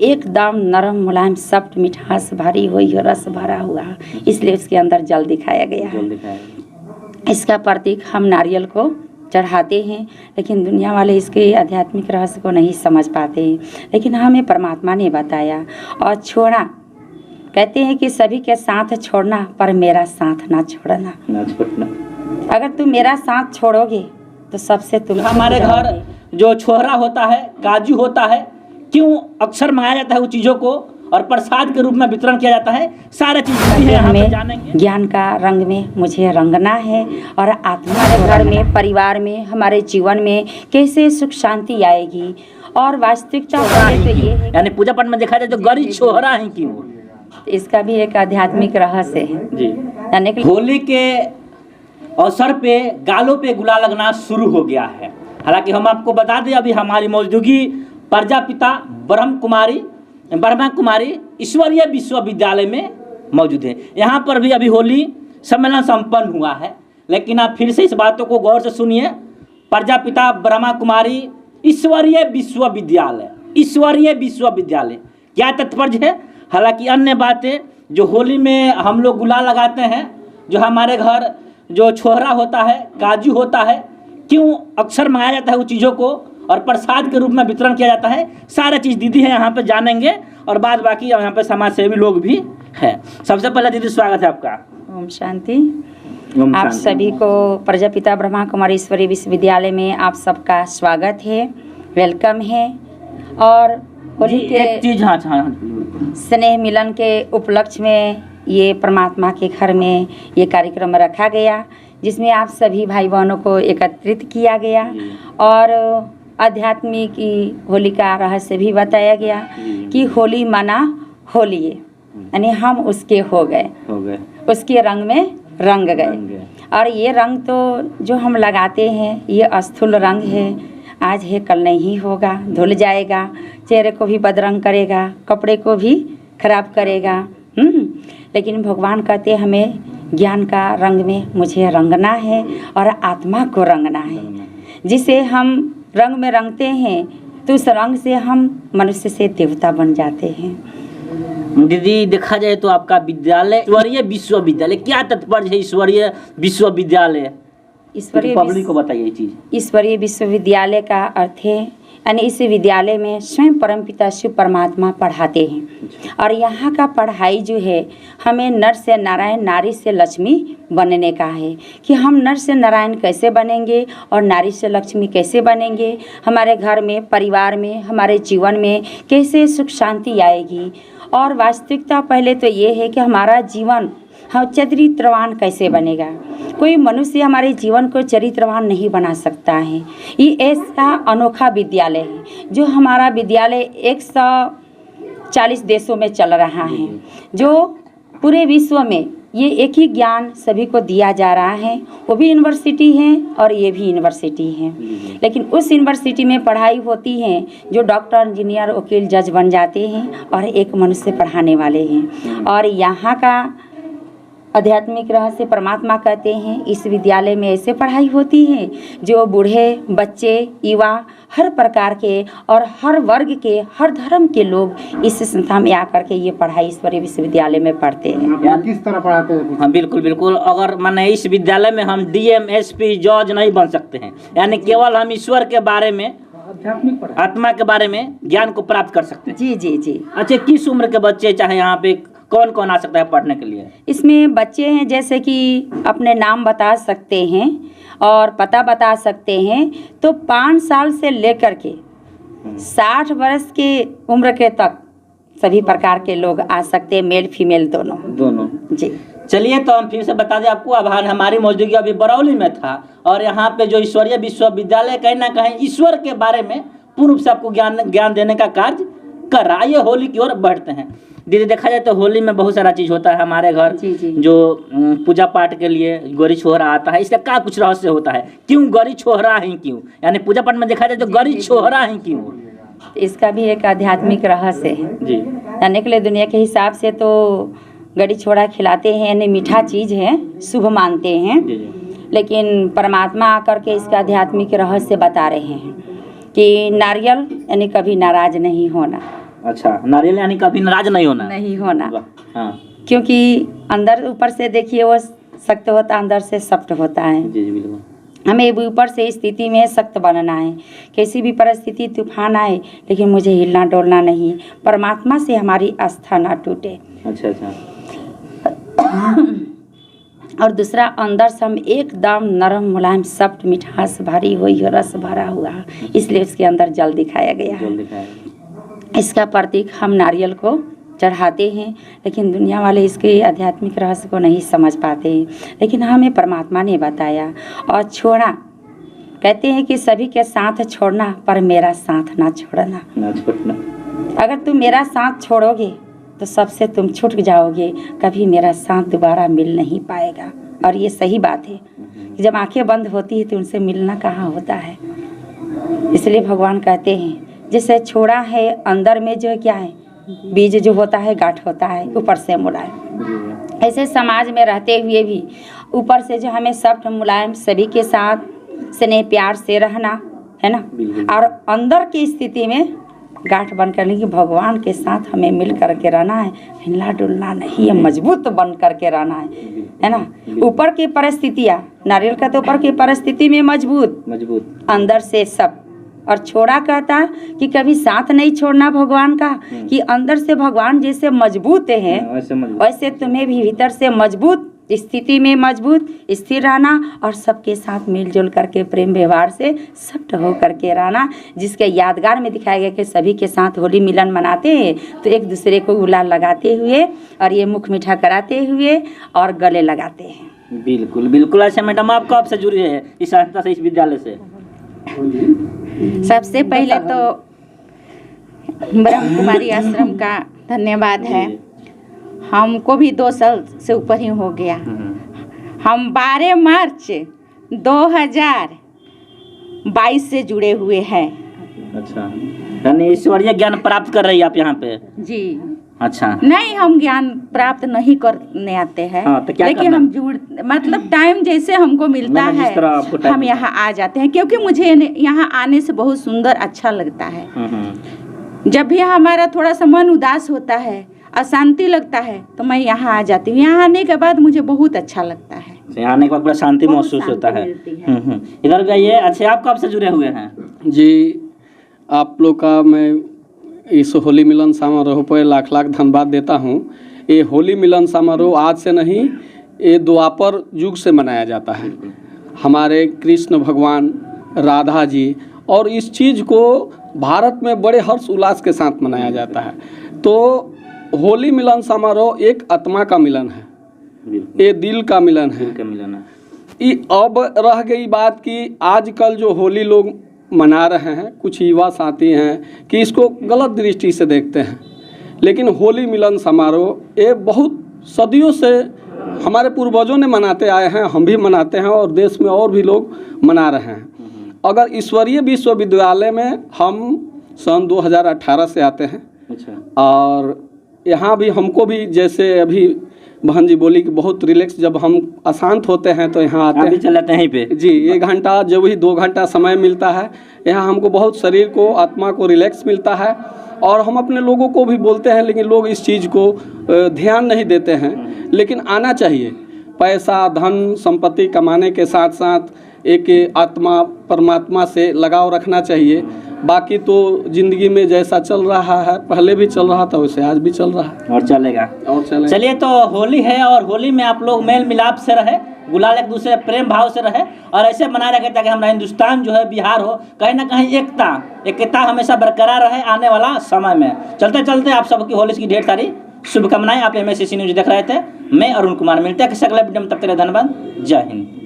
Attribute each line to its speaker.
Speaker 1: एकदम नरम मुलायम सॉफ्ट मिठास भरी हुई रस भरा हुआ, इसलिए उसके अंदर जल दिखाया गया है। इसका प्रतीक हम नारियल को चढ़ाते हैं, लेकिन दुनिया वाले इसके आध्यात्मिक रहस्य को नहीं समझ पाते हैं, लेकिन हमें परमात्मा ने बताया। और छोड़ा कहते हैं कि सभी के साथ छोड़ना, पर मेरा साथ ना छोड़ना। अगर तुम मेरा साथ छोड़ोगे तो सबसे तुम
Speaker 2: हमारे घर जो छोहरा होता है, काजू होता है, क्यों अक्सर मंगाया जाता है उस चीज़ों को और प्रसाद के रूप में वितरण किया जाता है, सारे चीज़ें यहाँ पे जानेंगे।
Speaker 1: ज्ञान का रंग में मुझे रंगना है और आत्मा के घर में, परिवार में, हमारे जीवन में कैसे सुख शांति आएगी। और वास्तविकता तो ये है,
Speaker 2: यानी पूजा पाठ में देखा जाए तो गरी छोहरा है क्यों,
Speaker 1: इसका भी एक आध्यात्मिक रहस्य है
Speaker 2: जी।
Speaker 1: यानी कि
Speaker 2: होली के अवसर पे गालों पे गुलाल लगना शुरू हो गया है। हालांकि हम आपको बता दें, अभी हमारी मौजूदगी प्रजापिता ब्रह्मा कुमारी ईश्वरीय विश्वविद्यालय में मौजूद है। यहाँ पर भी अभी होली सम्मेलन संपन्न हुआ है, लेकिन आप फिर से इस बातों को गौर से सुनिए। प्रजापिता ब्रह्मा कुमारी ईश्वरीय विश्वविद्यालय क्या तात्पर्य है। हालांकि अन्य बातें जो होली में हम लोग गुलाल लगाते हैं, जो हमारे घर जो छोहरा होता है, काजू होता है, क्यों अक्सर मंगाया जाता है उस चीज़ों को और प्रसाद के रूप में वितरण किया जाता है, सारा चीज़ दीदी है यहाँ पे जानेंगे और बाद बाकी यहाँ पे समाज सेवी लोग भी हैं। सबसे पहले दीदी स्वागत है आपका।
Speaker 1: ओम शांति। आप सभी को प्रजापिता ब्रह्मा कुमारी ईश्वरीय विश्वविद्यालय में आप सबका स्वागत है, वेलकम है। और होली के
Speaker 2: एक चीज़ हाँ
Speaker 1: स्नेह मिलन के उपलक्ष्य में ये परमात्मा के घर में ये कार्यक्रम रखा गया, जिसमें आप सभी भाई बहनों को एकत्रित किया गया और आध्यात्मिक होली का रहस्य भी बताया गया कि होली माना होली, यानी हम उसके हो गए, उसके रंग में रंग गए। और ये रंग तो जो हम लगाते हैं ये अस्थूल रंग है, आज है कल नहीं होगा, धुल जाएगा, चेहरे को भी बदरंग करेगा, कपड़े को भी खराब करेगा। लेकिन भगवान कहते हमें ज्ञान का रंग में मुझे रंगना है और आत्मा को रंगना है। जिसे हम रंग में रंगते हैं तो उस रंग से हम मनुष्य से देवता बन जाते हैं।
Speaker 2: दीदी देखा जाए तो आपका विद्यालय ईश्वरीय विश्वविद्यालय, क्या तात्पर्य है ईश्वरीय विश्वविद्यालय? ईश्वरीय पब्लिक को बताइए ये चीज़।
Speaker 1: ईश्वरीय विश्वविद्यालय का अर्थ है यानी इस विद्यालय में स्वयं परमपिता शिव परमात्मा पढ़ाते हैं और यहाँ का पढ़ाई जो है हमें नर से नारायण, नारी से लक्ष्मी बनने का है कि हम नर से नारायण कैसे बनेंगे और नारी से लक्ष्मी कैसे बनेंगे, हमारे घर में, परिवार में, हमारे जीवन में कैसे सुख शांति आएगी। और वास्तविकता पहले तो ये है कि हमारा जीवन हम चरित्रवान कैसे बनेगा। कोई मनुष्य हमारे जीवन को चरित्रवान नहीं बना सकता है। ये ऐसा अनोखा विद्यालय है जो हमारा विद्यालय 140 देशों में चल रहा है, जो पूरे विश्व में ये एक ही ज्ञान सभी को दिया जा रहा है। वो भी यूनिवर्सिटी है और ये भी यूनिवर्सिटी है, लेकिन उस यूनिवर्सिटी में पढ़ाई होती है जो डॉक्टर, इंजीनियर, वकील, जज बन जाते हैं और एक मनुष्य पढ़ाने वाले हैं। और यहाँ का आध्यात्मिक रहस्य परमात्मा कहते हैं इस विद्यालय में ऐसे पढ़ाई होती है जो बूढ़े, बच्चे, युवा, हर प्रकार के और हर वर्ग के, हर धर्म के लोग इस संस्था में आकर के ये पढ़ाई ईश्वरीय विश्वविद्यालय में पढ़ते हैं।
Speaker 2: किस तरह पढ़ाते हैं? हाँ बिल्कुल। अगर माने इस विद्यालय में हम DM, SP, जज नहीं बन सकते हैं, यानी केवल हम ईश्वर के बारे में, आत्मा के बारे में ज्ञान को प्राप्त कर सकते हैं।
Speaker 1: जी।
Speaker 2: अच्छा, किस उम्र के बच्चे चाहे यहाँ पे कौन आ सकता है पढ़ने के लिए?
Speaker 1: इसमें बच्चे हैं जैसे कि अपने नाम बता सकते हैं और पता बता सकते हैं, तो 5 साल से लेकर के 60 वर्ष के उम्र के तक सभी प्रकार के लोग आ सकते हैं, मेल फीमेल दोनों जी।
Speaker 2: चलिए तो हम फिर से बता दें आपको, अब हमारी मौजूदगी अभी बरौली में था और यहाँ पे जो ईश्वरीय विश्वविद्यालय कहीं ना कहीं ईश्वर के बारे में पूर्ण रूप से आपको ज्ञान देने का कार्य कर रहा है। ये होली की ओर बढ़ते हैं। दीदी देखा जाए तो होली में बहुत सारा चीज़ होता है हमारे घर
Speaker 1: जी।
Speaker 2: जो पूजा पाठ के लिए गौरी छोहरा आता है, इसका क्या कुछ रहस्य होता है? क्यों गौरी छोहरा है, क्यों यानी पूजा पाठ में देखा जाए तो गौरी छोहरा है क्यों?
Speaker 1: इसका भी एक आध्यात्मिक रहस्य है
Speaker 2: जी।
Speaker 1: जानने के लिए दुनिया के हिसाब से तो गड़ी छोड़ा खिलाते हैं यानी मीठा चीज़ है, शुभ मानते हैं। लेकिन परमात्मा आकर के इसका आध्यात्मिक रहस्य बता रहे हैं कि नारियल यानी कभी नाराज नहीं होना,
Speaker 2: अच्छा, नारियल यानी कभी नाराज नहीं होना।
Speaker 1: नहीं होना,
Speaker 2: हाँ
Speaker 1: क्योंकि अंदर ऊपर से देखिए वो सख्त होता है, अंदर से सख्त होता है।
Speaker 2: जी जी बिल्कुल।
Speaker 1: हमें ऊपर से स्थिति में सख्त बनना है। किसी भी परिस्थिति तूफान आए लेकिन मुझे हिलना डोलना नहीं, परमात्मा से हमारी आस्था ना टूटे।
Speaker 2: अच्छा अच्छा।
Speaker 1: और दूसरा अंदर से हम एकदम नरम मुलायम सॉफ्ट मिठास भरी हुई रस भरा हुआ, इसलिए उसके अंदर जल दिखाया गया है।
Speaker 2: जल दिखाया।
Speaker 1: इसका प्रतीक हम नारियल को चढ़ाते हैं, लेकिन दुनिया वाले इसके आध्यात्मिक रहस्य को नहीं समझ पाते हैं, लेकिन हमें परमात्मा ने बताया। और छोड़ा, कहते हैं कि सभी के साथ छोड़ना पर मेरा साथ ना छोड़ना।
Speaker 2: ना छोड़ना।
Speaker 1: अगर तुम मेरा साथ छोड़ोगे तो सबसे तुम छूट जाओगे, कभी मेरा साथ दोबारा मिल नहीं पाएगा। और ये सही बात है कि जब आंखें बंद होती है तो उनसे मिलना कहाँ होता है। इसलिए भगवान कहते हैं जैसे छोड़ा है अंदर में जो क्या है, बीज जो होता है गांठ होता है, ऊपर से मुलायम। ऐसे समाज में रहते हुए भी ऊपर से जो हमें सख्त मुलायम सभी के साथ स्नेह प्यार से रहना है ना, और अंदर की स्थिति में गांठ बन करने की भगवान के साथ हमें मिल करके रहना है, हिलना डुलना नहीं है, मजबूत बन करके रहना है ना। ऊपर की परिस्थितियाँ, नारियल का तो ऊपर की परिस्थिति में मजबूत, अंदर से सब। और छोड़ा कहता कि कभी साथ नहीं छोड़ना भगवान का, कि अंदर से भगवान जैसे मजबूत है वैसे तुम्हें भी भीतर से मजबूत स्थिति में मजबूत स्थिर रहना, और सबके साथ मिलजुल करके प्रेम व्यवहार से सख्त हो करके रहना। जिसके यादगार में दिखाया गया कि सभी के साथ होली मिलन मनाते हैं तो एक दूसरे को गुलाल लगाते हुए और ये मुख मीठा कराते हुए और गले लगाते हैं।
Speaker 2: बिल्कुल बिल्कुल। अच्छा मैडम, आप कब से जुड़े हैं इस संस्था से, इस विद्यालय से?
Speaker 3: सबसे पहले तो ब्रह्म कुमारी आश्रम का धन्यवाद है। हमको भी 2 साल से ऊपर ही हो गया। हम 12 मार्च 2022 से जुड़े हुए हैं।
Speaker 2: अच्छा, यानी ईश्वरीय ज्ञान प्राप्त कर रही है आप यहाँ पे?
Speaker 3: जी।
Speaker 2: अच्छा।
Speaker 3: नहीं, हम ज्ञान प्राप्त नहीं करने आते हैं।
Speaker 2: हाँ, तो क्या
Speaker 3: लेकिन हम मतलब टाइम जैसे हमको मिलता है हम यहाँ आ जाते हैं, क्योंकि मुझे यहाँ आने से बहुत सुंदर अच्छा लगता है। जब भी हमारा थोड़ा सा मन उदास होता है, अशांति लगता है, तो मैं यहाँ आ जाती हूँ। यहाँ आने के बाद मुझे बहुत अच्छा लगता है।
Speaker 2: यहाँ आने के बाद बड़ा शांति महसूस होता है। इधर जाइए। अच्छा, आप कब से जुड़े हुए हैं?
Speaker 4: जी, आप लोग का मैं इस होली मिलन समारोह पर लाख लाख धन्यवाद देता हूँ। ये होली मिलन समारोह आज से नहीं, ये द्वापर युग से मनाया जाता है। हमारे कृष्ण भगवान, राधा जी, और इस चीज़ को भारत में बड़े हर्ष उल्लास के साथ मनाया जाता है। तो होली मिलन समारोह एक आत्मा का मिलन है, ये दिल का मिलन है। अब रह गई बात कि आजकल जो होली लोग मना रहे हैं, कुछ युवा साथी हैं कि इसको गलत दृष्टि से देखते हैं, लेकिन होली मिलन समारोह ये बहुत सदियों से हमारे पूर्वजों ने मनाते आए हैं, हम भी मनाते हैं और देश में और भी लोग मना रहे हैं। अगर ईश्वरीय विश्वविद्यालय में हम सन 2018 से आते हैं। अच्छा। और यहाँ भी हमको भी जैसे अभी बहन जी बोली कि बहुत रिलैक्स, जब हम अशांत होते हैं तो यहाँ आते हैं,
Speaker 2: चल जाते हैं यहीं पे।
Speaker 4: जी, 1 घंटा जब भी 2 घंटा समय मिलता है, यहाँ हमको बहुत शरीर को, आत्मा को रिलैक्स मिलता है। और हम अपने लोगों को भी बोलते हैं, लेकिन लोग इस चीज़ को ध्यान नहीं देते हैं, लेकिन आना चाहिए। पैसा, धन, संपत्ति कमाने के साथ साथ एक आत्मा परमात्मा से लगाव रखना चाहिए। बाकी तो ज़िंदगी में जैसा चल रहा है, पहले भी चल रहा था वैसे आज भी चल रहा है
Speaker 2: और चलेगा। चलिए, तो होली है और होली में आप लोग मेल मिलाप से रहे, गुलाल एक दूसरे प्रेम भाव से रहे और ऐसे मनाए रखे ताकि हमारा हिंदुस्तान जो है, बिहार हो, कहीं ना कहीं एकता हमेशा बरकरार रहे आने वाला समय में। चलते चलते आप सबकी होली की ढेर सारी शुभकामनाएं। आप MSCC न्यूज देख रहे थे, मैं अरुण कुमार। मिलते हैं अगले वीडियो में, तब तक धन्यवाद। जय हिंद।